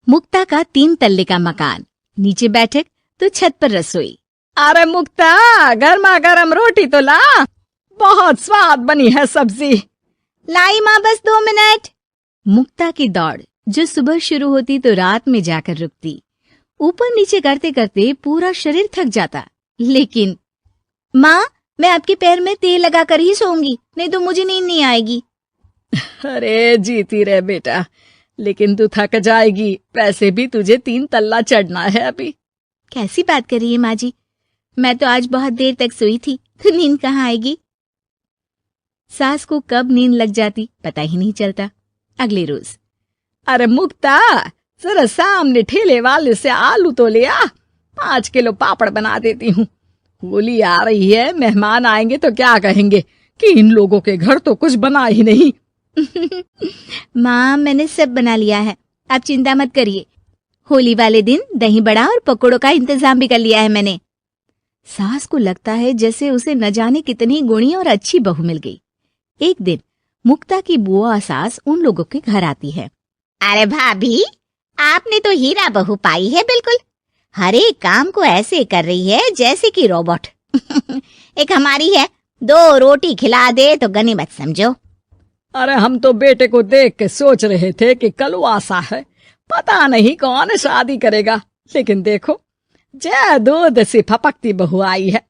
मुक्ता का 3 तल्ले का मकान, नीचे बैठक तो छत पर रसोई। अरे मुक्ता, गर्मा गर्म रोटी तो ला, बहुत स्वाद बनी है सब्जी। लाई माँ, बस 2 मिनट। मुक्ता की दौड़ जो सुबह शुरू होती तो रात में जाकर रुकती। ऊपर नीचे करते करते पूरा शरीर थक जाता, लेकिन माँ, मैं आपके पैर में तेल लगाकर ही सोऊंगी, नहीं तो मुझे नींद नहीं आएगी। अरे जीती रहे बेटा, लेकिन तू थक जाएगी, वैसे भी तुझे 3 तल्ला चढ़ना है अभी। कैसी बात कर रही है माँ जी, मैं तो आज बहुत देर तक सोई थी, तो नींद कहाँ आएगी। सास को कब नींद लग जाती पता ही नहीं चलता। अगले रोज, अरे मुक्ता, जरा सामने ठेले वाले से आलू तो ले आ, 5 किलो पापड़ बना देती हूँ। होली आ रही है, मेहमान आएंगे तो क्या कहेंगे कि इन लोगों के घर तो कुछ बना ही नहीं। माँ, मैंने सब बना लिया है, आप चिंता मत करिए। होली वाले दिन दही बड़ा और पकोड़ों का इंतजाम भी कर लिया है मैंने। सास को लगता है जैसे उसे न जाने कितनी गुणी और अच्छी बहू मिल गई। एक दिन मुक्ता की बुआ सास उन लोगों के घर आती है। अरे भाभी, आपने तो हीरा बहू पाई है बिल्कुल। हर एक काम को ऐसे कर रही है जैसे कि रोबोट। एक हमारी है, 2 रोटी खिला दे तो गनीमत समझो। अरे हम तो बेटे को देख के सोच रहे थे कि कलवासा है, पता नहीं कौन शादी करेगा, लेकिन देखो जय दूध से फपकती बहू आई है।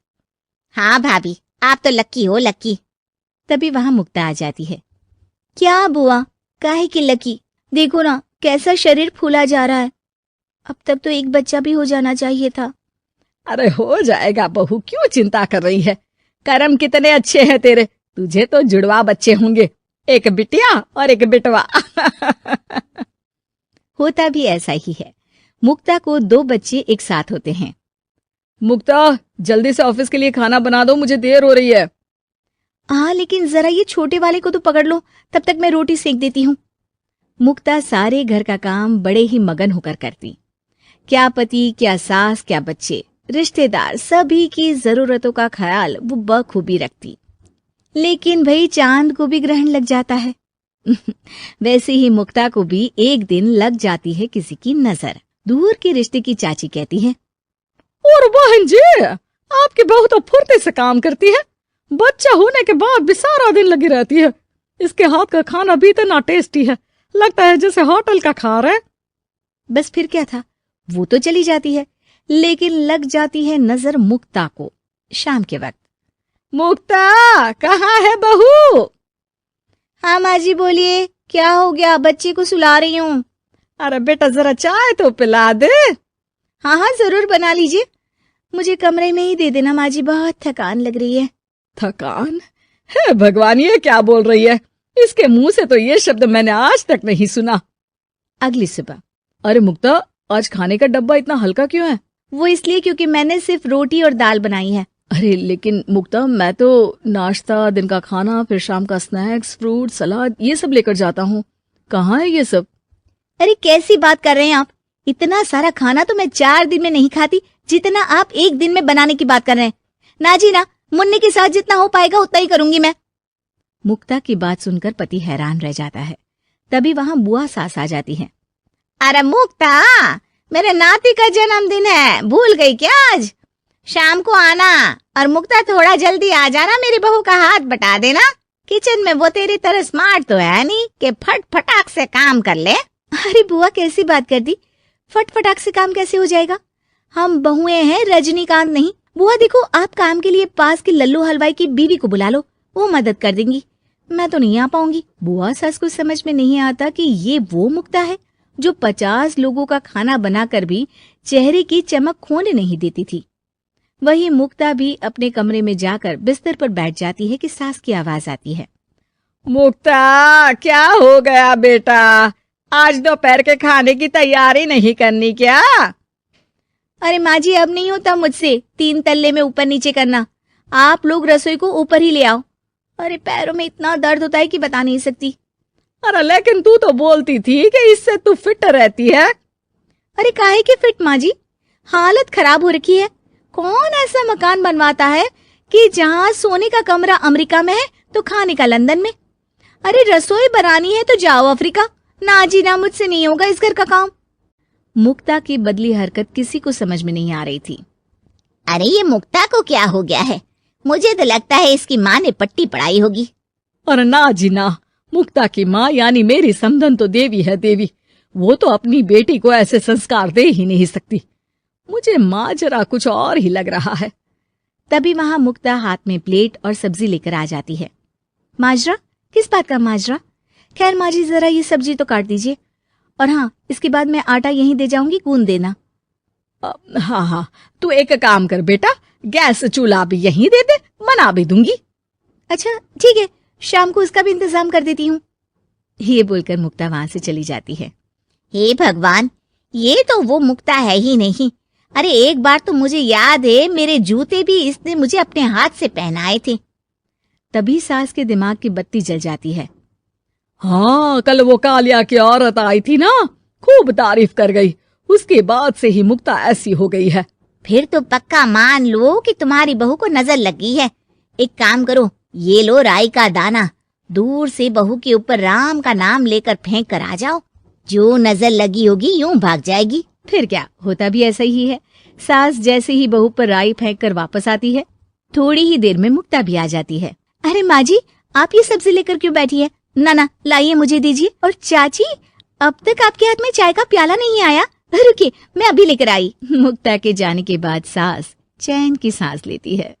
हाँ भाभी, आप तो लक्की हो, लक्की। तभी वहां मुक्ता आ जाती है। क्या बुआ, काहे की लकी, देखो ना कैसा शरीर फूला जा रहा है। अब तक तो एक बच्चा भी हो जाना चाहिए था। अरे हो जाएगा बहू, क्यों चिंता कर रही है। कर्म कितने अच्छे हैं तेरे, तुझे तो जुड़वा बच्चे होंगे, एक बिटिया और एक बिटवा। होता भी ऐसा ही है। मुक्ता को 2 बच्चे एक साथ होते हैं। मुक्ता, जल्दी से ऑफिस के लिए खाना बना दो, मुझे देर हो रही है। हाँ, लेकिन जरा ये छोटे वाले को तो पकड़ लो, तब तक मैं रोटी सेक देती हूँ। मुक्ता सारे घर का काम बड़े ही मगन होकर करती। क्या पति, क्या सास, क्या बच्चे, रिश्तेदार, सभी की जरूरतों का ख्याल वो बखूबी रखती। लेकिन भाई चांद को भी ग्रहण लग जाता है। वैसे ही मुक्ता को भी एक दिन लग जाती है किसी की नजर। दूर के रिश्ते की चाची कहती है, और बहन जी, आपकी बहू तो फुर्ती से काम करती है, बच्चा होने के बाद भी सारा दिन लगी रहती है। इसके हाथ का खाना भी इतना टेस्टी है, लगता है जैसे होटल का खा रहे। बस फिर क्या था, वो तो चली जाती है, लेकिन लग जाती है नजर मुक्ता को। शाम के वक्त, मुक्ता, कहाँ है बहू? हाँ माँ जी बोलिए, क्या हो गया, बच्चे को सुला रही हूँ। अरे बेटा, जरा चाय तो पिला दे। हाँ हाँ जरूर, बना लीजिए, मुझे कमरे में ही दे देना माँ जी, बहुत थकान लग रही है। थकान है भगवान, ये क्या बोल रही है, इसके मुंह से तो ये शब्द मैंने आज तक नहीं सुना। अगली सुबह, अरे मुक्ता, आज खाने का डब्बा इतना हल्का क्यों है? वो इसलिए क्योंकि मैंने सिर्फ रोटी और दाल बनाई है। अरे लेकिन मुक्ता, मैं तो नाश्ता, दिन का खाना, फिर शाम का स्नैक्स, फ्रूट, सलाद, ये सब लेकर जाता हूँ। कहाँ है ये सब? अरे कैसी बात कर रहे हैं आप, इतना सारा खाना तो मैं 4 दिन में नहीं खाती, जितना आप 1 दिन में बनाने की बात कर रहे हैं। ना जी ना, मुन्ने के साथ जितना हो पाएगा उतना ही करूंगी मैं। मुक्ता की बात सुनकर पति हैरान रह जाता है। तभी वहां बुआ सास आ जाती है। अरे मुक्ता, मेरे नाती का जन्मदिन है, भूल गई क्या? आज शाम को आना, और मुक्ता थोड़ा जल्दी आ जाना, मेरी बहू का हाथ बटा देना। किचन में वो तेरी तरह स्मार्ट तो है नहीं कि फट फटाक से काम कर ले। अरे बुआ, कैसी बात कर दी, फट फटाक से काम कैसे हो जाएगा, हम बहुएं हैं, रजनीकांत नहीं। बुआ देखो, आप काम के लिए पास के लल्लू हलवाई की बीवी को बुला लो, वो मदद कर देंगी, मैं तो नहीं आ पाऊंगी। बुआ सास को समझ में नहीं आता कि ये वो मुक्ता है जो 50 लोगों का खाना बनाकर भी चेहरे की चमक खोने नहीं देती थी। वही मुक्ता भी अपने कमरे में जाकर बिस्तर पर बैठ जाती है कि सास की आवाज आती है। मुक्ता, क्या हो गया बेटा, आज दोपहर के खाने की तैयारी नहीं करनी क्या? अरे माँ जी, अब नहीं होता मुझसे 3 तल्ले में ऊपर नीचे करना, आप लोग रसोई को ऊपर ही ले आओ। अरे पैरों में इतना दर्द होता है कि बता नहीं सकती। अरे लेकिन तू तो बोलती थी कि इससे तू फिट रहती है। अरे काहे की फिट माँ जी, हालत खराब हो रखी है। कौन ऐसा मकान बनवाता है कि जहाँ सोने का कमरा अमेरिका में है तो खाने का लंदन में। अरे रसोई बनानी है तो जाओ अफ्रीका। ना जी ना, मुझसे नहीं होगा इस घर का काम। मुक्ता की बदली हरकत किसी को समझ में नहीं आ रही थी। अरे ये मुक्ता को क्या हो गया है? मुझे तो लगता है इसकी माँ ने पट्टी पढ़ाई होगी। और ना जी ना, मुक्ता की माँ यानी मेरी समधन तो देवी है देवी। वो तो अपनी बेटी को ऐसे संस्कार दे ही नहीं सकती। मुझे माजरा कुछ और ही लग रहा है। तभी वहां मुक्ता हाथ में प्लेट और सब्जी लेकर आ जाती है। माजरा? किस बात का माजरा? खैर माँ जी, जरा ये सब्जी तो काट दीजिए, और हाँ, इसके बाद मैं आटा यहीं दे जाऊंगी, गूंद देना। हाँ हाँ, तू एक काम कर बेटा, गैस चूल्हा भी यहीं दे दे, बना भी दूंगी। अच्छा ठीक है, शाम को इसका भी इंतजाम कर देती हूँ। ये बोलकर मुक्ता वहां से चली जाती है। हे भगवान, ये तो वो मुक्ता है ही नहीं। अरे एक बार तो मुझे याद है, मेरे जूते भी इसने मुझे अपने हाथ से पहनाए थे। तभी सास के दिमाग की बत्ती जल जाती है। हाँ, कल वो कालिया की औरत आई थी ना, खूब तारीफ कर गई। उसके बाद से ही मुक्ता ऐसी हो गई है। फिर तो पक्का मान लो कि तुम्हारी बहू को नजर लगी है। एक काम करो, ये लो राई का दाना, दूर से बहू के ऊपर राम का नाम लेकर फेंक कर आ जाओ। जो नजर लगी होगी यूं भाग जाएगी। फिर क्या, होता भी ऐसा ही है। सास जैसे ही बहू पर राई फेंक कर वापस आती है, थोड़ी ही देर में मुक्ता भी आ जाती है। अरे माँ जी, आप ये सब्जी लेकर क्यों बैठी है? ना लाइए, मुझे दीजिए। और चाची, अब तक आपके हाथ में चाय का प्याला नहीं आया। रुकिए, मैं अभी लेकर आई। मुक्ता के जाने के बाद सास चैन की सांस लेती है।